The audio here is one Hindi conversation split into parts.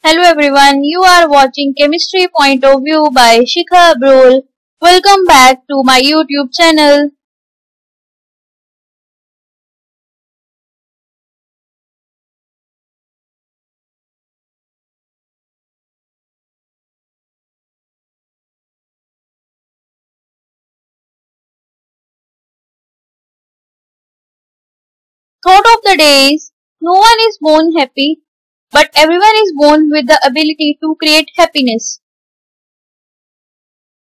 Hello everyone, you are watching Chemistry Point of View by Shikha Brol. Welcome back to my YouTube channel. Thought of the day is, no one is born happy, but everyone is born with the ability to create happiness.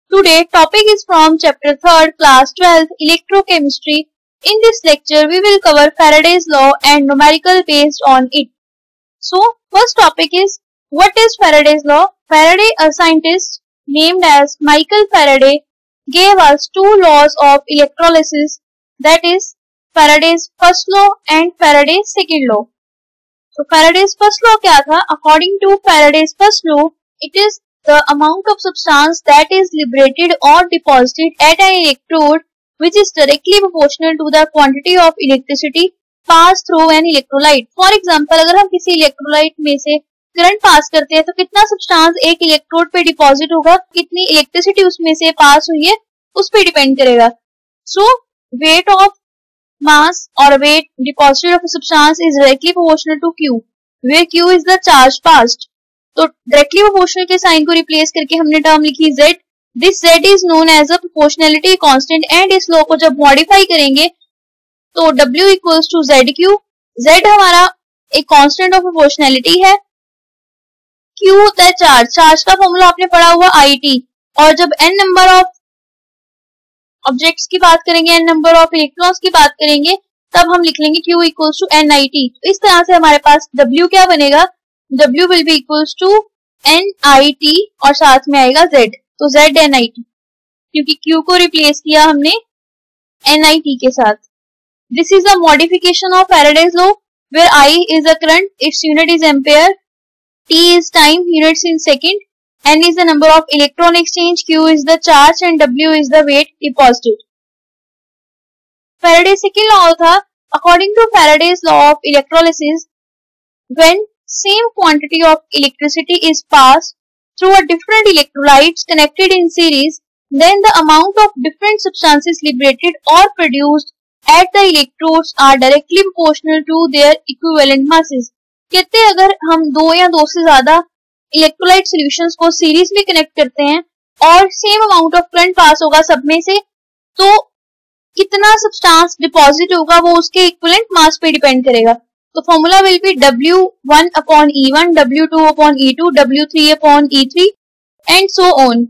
Today topic is from chapter 3rd, class 12th, electrochemistry. In this lecture we will cover Faraday's law and numerical based on it. So first topic is, what is Faraday's law? Faraday, a scientist named as Michael Faraday, gave us two laws of electrolysis, that is Faraday's first law and Faraday's second law. So Faraday's first law क्या था? According to Faraday's first law, it is the amount of substance that is liberated or deposited at an electrode which is directly proportional to the quantity of electricity passed through an electrolyte. For example, अगर हम किसी electrolyte में से करंट पास करते हैं तो कितना सब्सटेंस एक इलेक्ट्रोड पे डिपॉजिट होगा, कितनी इलेक्ट्रिसिटी उसमें से पास हुई है उस पे डिपेंड करेगा. So weight of mass or weight deposited of a substance is directly proportional to Q, where Q is the charge passed. तो directly proportional के साइन को रिप्लेस करके हमने टर्म लिखी Z. This Z is known as a proportionality constant and इस लॉ को जब मॉडिफाई करेंगे तो W equals to ZQ. Z हमारा एक कांस्टेंट ऑफ प्रोपोर्शनैलिटी है. Q द चार्ज का फॉर्मूला आपने पढ़ा हुआ IT, और जब n नंबर ऑफ ऑब्जेक्ट्स की बात करेंगे, n नंबर ऑफ इलेक्ट्रॉन्स की बात करेंगे, तब हम लिख लेंगे Q इक्वल्स टू NIT. तो इस तरह से हमारे पास W क्या बनेगा? W will be equals to NIT और साथ में आएगा Z. तो Z NIT, क्योंकि Q को रिप्लेस किया हमने NIT के साथ. This is a modification of Faraday's law where I is a current, its unit is ampere, T is time, units in second, N is the number of electron exchange, Q is the charge and W is the weight deposited. Faraday's second law था, according to Faraday's law of electrolysis, when same quantity of electricity is passed through a different electrolytes connected in series, then the amount of different substances liberated or produced at the electrodes are directly proportional to their equivalent masses. कहते हैं अगर हम दो या दो से ज्यादा इलेक्ट्रोलाइट सॉल्यूशंस को सीरीज में कनेक्ट करते हैं और same amount of current pass होगा सब में से, तो कितना सब्सटेंस डिपॉजिट होगा वो उसके इक्विवेलेंट मास पे डिपेंड करेगा. तो formula will be W1 upon E1, W2 upon E2, W3 upon E3 and so on.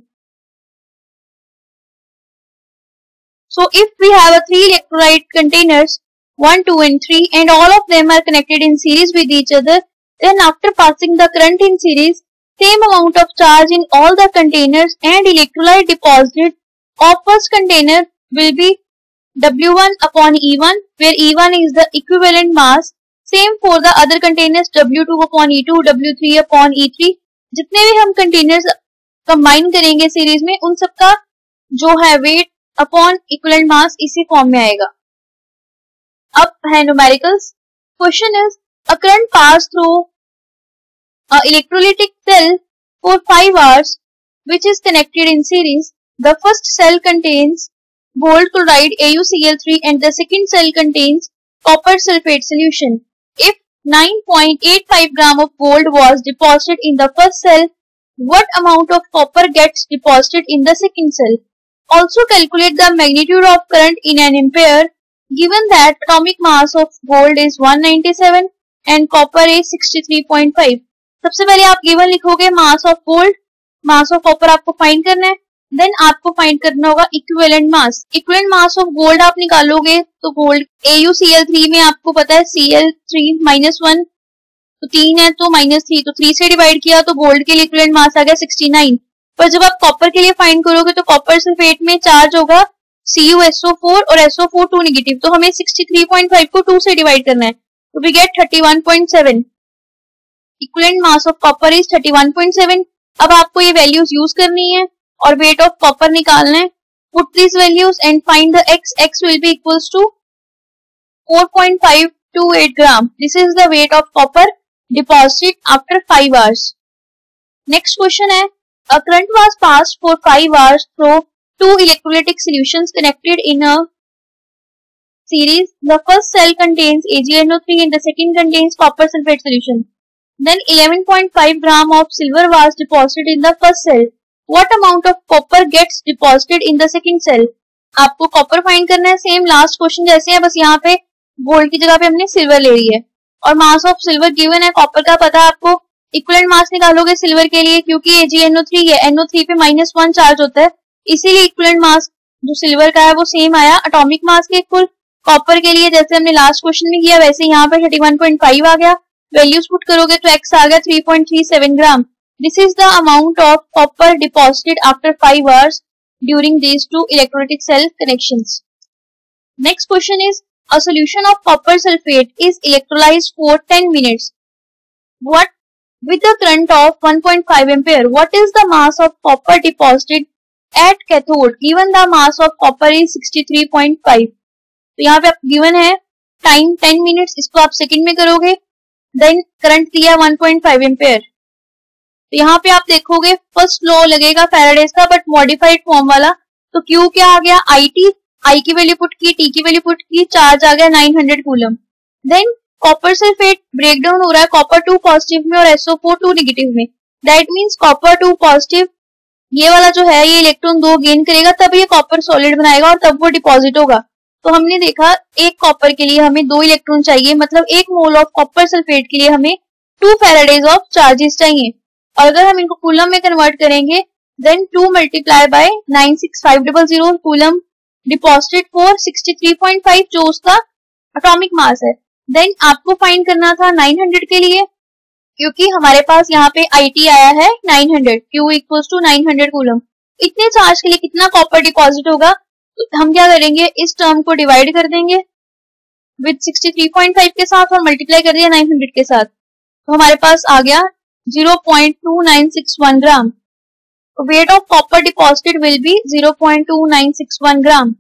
So if we have a three electrolyte containers 1, 2 and 3 and all of them are connected in series with each other, then after passing the current in series, same amount of charge in all the containers and electrolyte deposited of first container will be W1 upon E1, where E1 is the equivalent mass. Same for the other containers, W2 upon E2, W3 upon E3. जितने भी हम containers combine करेंगे सीरीज में, उन सबका जो है weight upon equivalent mass इसी फॉर्म में आएगा. अब है numericals. Question is, a current passed through a electrolytic cell for 5 hours which is connected in series. The first cell contains gold chloride AuCl3 and the second cell contains copper sulfate solution. If 9.85 gram of gold was deposited in the first cell, what amount of copper gets deposited in the second cell? Also calculate the magnitude of current in an ampere given that atomic mass of gold is 197 and copper is 63.5. सबसे पहले आप गिवन लिखोगे mass of gold, mass of copper आपको फाइंड करना है. देन आपको फाइंड करना होगा equivalent mass. Equivalent mass of gold आप निकालोगे तो गोल्ड AuCl3 में आपको पता है Cl3 -1, तो 3 है तो -3, तो 3 से डिवाइड किया तो गोल्ड के लिए इक्विवेलेंट मास आ गया 69. पर जब आप कॉपर के लिए फाइंड करोगे तो कॉपर सल्फेट में चार्ज होगा CuSO4 और SO4 2 नेगेटिव, तो हमें 63.5 को 2 से डिवाइड करना है, तो we get 31.7. Equivalent mass of copper is 31.7. अब आपको ये वैल्यूज यूज करनी है और वेट ऑफ कॉपर निकालना है. Put this values and find the x. x will be equals to 4.528 gram. This is the weight of copper deposited after 5 hours. Next question है, a current was passed for 5 hours through two electrolytic solutions connected in a series. The first cell contains AgNO3 and the second contains copper sulfate solution. Then 11.5 gram of silver was deposited in the first cell. What amount of copper gets deposited in the second cell? आपको कॉपर फाइंड करना है, सेम लास्ट क्वेश्चन जैसे है, बस यहाँ पे गोल्ड की जगह पे हमने सिल्वर ले ली है और मास ऑफ सिल्वर गिवन है, कॉपर का पता है आपको, इक्विवेलेंट मास निकालोगे सिल्वर के लिए क्योंकि AgNO3 है, NO3 पे -1 चार्ज होता है, इसीलिए इक्विवेलेंट मास जो सिल्वर का है वो सेम आया एटॉमिक मास के इक्वल। कॉपर के लिए जैसे हमने लास्ट क्वेश्चन में किया वैसे यहाँ पे 31.5 आ गया, वैल्यूज पुट करोगे तो x आ गया 3.37 gram. This is the amount of copper deposited after 5 hours during these two electrolytic cell connections. Next question is, a solution of copper sulfate is electrolyzed for 10 minutes. What with the current of 1.5 ampere? What is the mass of copper deposited at cathode? Given the mass of copper is 63.5. तो यहाँ पे आप गिवन है टाइम 10 मिनट्स, इसको आप सेकंड में करोगे, देन करंट दिया 1.5 एम्पेयर। तो यहाँ पे आप देखोगे फर्स्ट लॉ लगेगा फैराडेज का बट मॉडिफाइड फॉर्म वाला, तो Q क्या आ गया IT, I की वैल्यू पुट की, T की वैल्यू पुट की, चार्ज आ गया 900 coulomb. Then copper sulphate break down हो रहा है कॉपर 2 पॉजिटिव में और SO4 2 नेगेटिव में, दैट मीन्स कॉपर 2 पॉजिटिव ये वाला जो है ये इलेक्ट्रॉन 2 गेन करेगा तब ये कॉपर सॉलिड बनाएगा और तब वो डिपॉजिट होगा। तो हमने देखा एक कॉपर के लिए हमें 2 इलेक्ट्रॉन चाहिए, मतलब 1 मोल ऑफ कॉपर सल्फेट के लिए हमें 2 फैराडेज ऑफ चार्जेस चाहिए, और अगर हम इनको कूलम में कन्वर्ट करेंगे then 2 multiply by 96500 coulomb deposited for 63.5 जो उसका एटॉमिक मास है। देन आपको फाइंड करना था 900 के लिए, क्योंकि हमारे पास यहाँ पे IT आया है 900, Q इक्वल्स टू 900 कूलम। इतने चार्ज के लिए कितना कॉपर डिपॉजिट होगा, तो हम क्या करेंगे इस टर्म को डिवाइड कर देंगे विद 63.5 के साथ और मल्टीप्लाई कर दिया 900 के साथ, तो हमारे पास आ गया 0.2961 gram. Weight of copper deposited will be 0.2961 gram.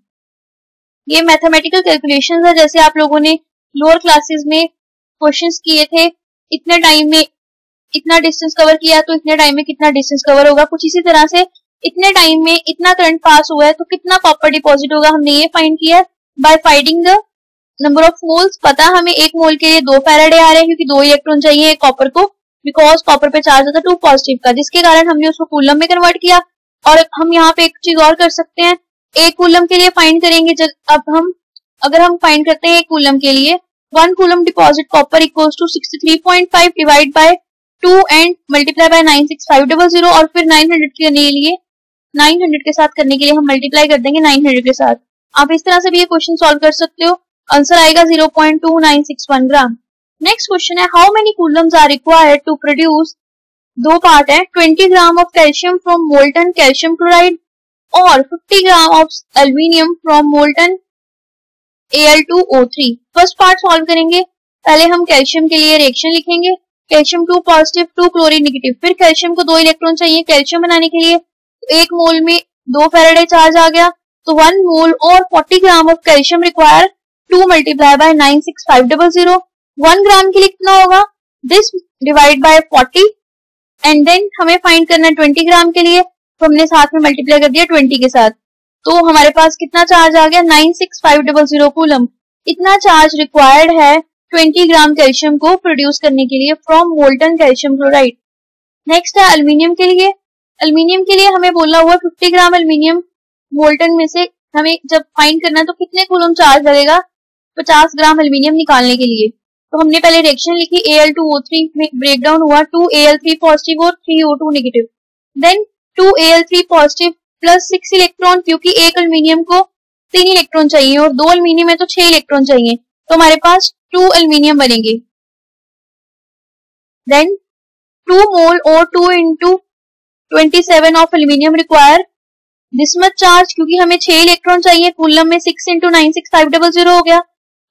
ये मैथमेटिकल कैलकुलेशंस है, जैसे आप लोगों ने लोअर क्लासेस में क्वेश्चंस किए थे, इतने टाइम में इतना डिस्टेंस कवर किया तो इतने टाइम में कितना डिस्टेंस कवर होगा, कुछ इसी तरह से इतने टाइम में इतना करंट पास हुआ है तो कितना कॉपर डिपॉजिट होगा, हमने ये फाइंड किया by finding the number of moles. पता हमें 1 मोल के लिए 2 फैराडे आ रहे हैं क्योंकि 2 इलेक्ट्रॉन चाहिए एक कॉपर को, बिकॉज कॉपर पे चार्ज होता है 2 पॉजिटिव का, जिसके कारण हमने उसको कूलम में कन्वर्ट किया। और हम यहाँ पे एक चीज और कर सकते हैं, 1 कूलम के लिए फाइंड करेंगे, अगर हम फाइंड करते हैं 1 कूलम के लिए 1 coulomb deposit copper equals to 63.5 divide by 2 and multiply by 96500 और फिर 900 के लिए 900 के साथ करने के लिए हम मल्टीप्लाई कर देंगे 900 के साथ। आप इस तरह से भी ये क्वेश्चन सॉल्व कर सकते हो, आंसर आएगा 0.2961 ग्राम। नेक्स्ट क्वेश्चन है, how many coulombs are required to produce, 2 part है, 20 gram of calcium from molten calcium chloride और 50 gram of aluminium from molten Al2O3। First part solve करेंगे, पहले हम कैल्शियम के लिए रिएक्शन लिखेंगे, कैल्शियम 2 पॉजिटिव 2 क्लोरीन नेगेटिव, फिर कैल्शियम को 2 इलेक्ट्रॉन चाहिए कैल्शियम बनाने के लिए, 1 मोल में 2 फैराडे चार्ज आ गया, तो 1 मोल और 40 gram of calcium require 2 multiply by 96500। 1 gram के लिए कितना होगा, this divide by 40 and then हमें फाइंड करना है 20 ग्राम के लिए, तो हमने साथ में मल्टीप्लाई कर दिया 20 के साथ, तो हमारे पास कितना चार्ज आ गया 96500 कूलम। इतना चार्ज रिक्वायर्ड है 20 ग्राम कैल्शियम को प्रोड्यूस करने के लिए from molten calcium chloride. Next है एल्यूमिनियम के लिए, एल्यूमिनियम के लिए हमें बोलना हुआ 50 ग्राम एल्यूमिनियम मोल्टन में से हमें जब फाइंड करना है तो कितने कूलम चार्ज लगेगा 50 ग्राम एल्यूमिनियम निकालने के लिए। तो हमने पहले रिएक्शन लिखी, Al2O3 में ब्रेक डाउन हुआ 2Al3 पॉजिटिव और 3O2 negative, then 2Al3 positive plus 6 electron, क्योंकि एक एल्यूमिनियम को 3 इलेक्ट्रॉन चाहिए और 2 एल्यूमिनियम है तो 6 इलेक्ट्रॉन चाहिए, तो हमारे पास 2 एल्यूमिनियम बनेंगे। देन 2 मोल और 2 into 27 of aluminium require this much charge, क्योंकि हमें 6 इलेक्ट्रॉन चाहिए, कूलम में 6 into 96500 हो गया।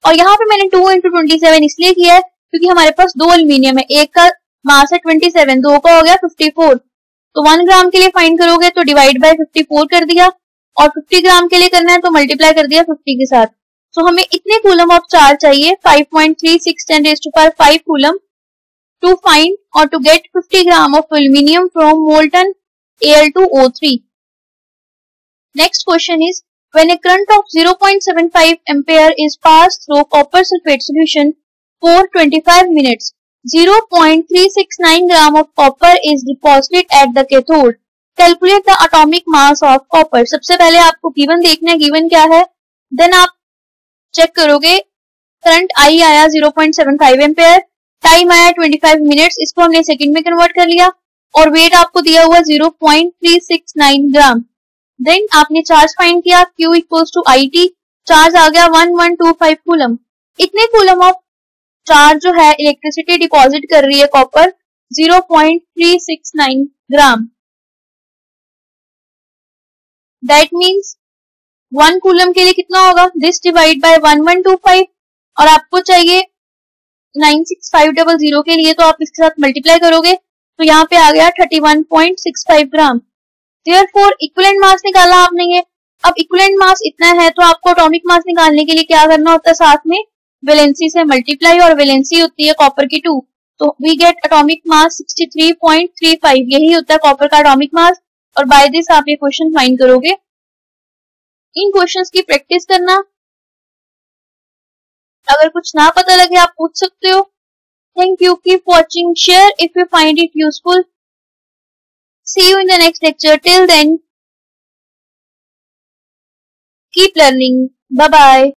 और यहाँ पे मैंने 2 into 27 इसलिए किया है क्योंकि हमारे पास 2 एल्यूमिनियम है, एक का मास है 27, 2 का हो गया 54, तो 1 ग्राम के लिए फाइंड करोगे तो डिवाइड बाय 54 कर दिया, और 50 ग्राम के लिए करना है तो मल्टीप्लाई कर दिया 50 के साथ। तो हमें इतने कूलम ऑफ चार्ज चाहिए 5.36 10⁵ coulomb to find or to get 50 gram of aluminium from molten Al2O3. Next question is, when a current of 0.75 ampere is passed through copper sulfate solution for 25 minutes, 0.369 gram of copper is deposited at the cathode. Calculate the atomic mass of copper. सबसे पहले आपको गिवन देखना है, गिवन क्या है, देन आप चेक करोगे. करंट आई आया 0.75 एम्पेयर, टाइम आया 25 मिनट्स, इसको हमने सेकंड में कन्वर्ट कर लिया और वेट आपको दिया हुआ 0.369 ग्राम. देन आपने चार्ज फाइंड किया, Q equals to IT, charge आ गया 1125 कूलम. इतने कूलम ऑफ चार्ज जो है इलेक्ट्रिसिटी डिपॉजिट कर रही है copper 0.369 gram. That means 1 coulomb के लिए कितना होगा, दिस डिवाइड बाय 1125, और आपको चाहिए 96500 के लिए, तो आप इसके साथ मल्टीप्लाई करोगे तो यहाँ पे आ गया 31.65 ग्राम. देयरफॉर इक्विवेलेंट मास निकाला आपने ये. अब इक्विवेलेंट मास इतना है तो आपको एटॉमिक मास निकालने के लिए क्या करना होता है, साथ में वैलेंसी से मल्टीप्लाई, और वैलेंसी होती है कॉपर की 2, तो वी गेट एटॉमिक मास 63.35. यही होता है कॉपर का एटॉमिक मास. और बाय दिस आप ये क्वेश्चन फाइंड करोगे. इन क्वेश्चंस की प्रैक्टिस करना. अगर कुछ ना पता लगे आप पूछ सकते हो. Thank you. Keep watching. Share if you find it useful. See you in the next lecture. Till then, keep learning. Bye bye.